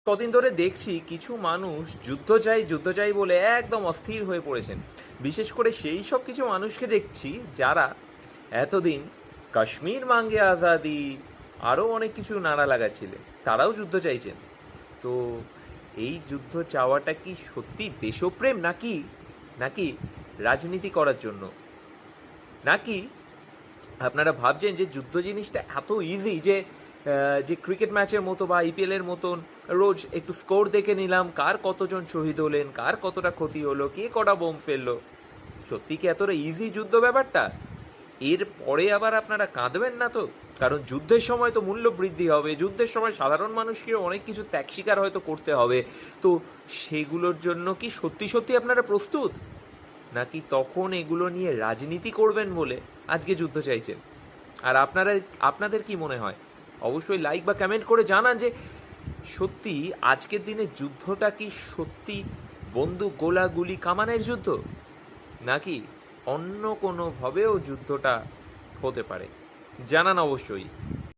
কদিন ধরে দেখছি কিছু মানুষ যুদ্ধ চাই বলে একদম অস্থির হয়ে পড়েছেন। বিশেষ করে সেই সব কিছু মানুষকে দেখছি যারা এতদিন কাশ্মীর মাঙ্গে আজাদি আরও অনেক কিছু নারা লাগাচ্ছিলেন, তারাও যুদ্ধ চাইছেন। তো এই যুদ্ধ চাওয়াটা কি সত্যি দেশপ্রেম, নাকি নাকি রাজনীতি করার জন্য, নাকি আপনারা ভাবছেন যে যুদ্ধ জিনিসটা এত ইজি যে যে ক্রিকেট ম্যাচের মতো বা আইপিএলের মতন রোজ একটু স্কোর দেখে নিলাম, কার কতজন শহীদ হলেন, কার কতটা ক্ষতি হলো, কে কটা বোম ফেললো? সত্যি কি এতটা ইজি যুদ্ধ ব্যাপারটা? এর পরে আবার আপনারা কাঁদবেন না তো? কারণ যুদ্ধের সময় তো মূল্য বৃদ্ধি হবে, যুদ্ধের সময় সাধারণ মানুষকে অনেক কিছু ত্যাগ স্বীকার হয়তো করতে হবে। তো সেগুলোর জন্য কি সত্যি সত্যি আপনারা প্রস্তুত, নাকি তখন এগুলো নিয়ে রাজনীতি করবেন বলে আজকে যুদ্ধ চাইছেন? আর আপনাদের কি মনে হয়? অবশ্যই লাইক বা কমেন্ট করে জানান যে সত্যি আজকের দিনে যুদ্ধটা কি সত্যি বন্দুক গোলা গুলি কামানের যুদ্ধ, নাকি অন্য কোনোভাবেও যুদ্ধটা হতে পারে? জানান অবশ্যই।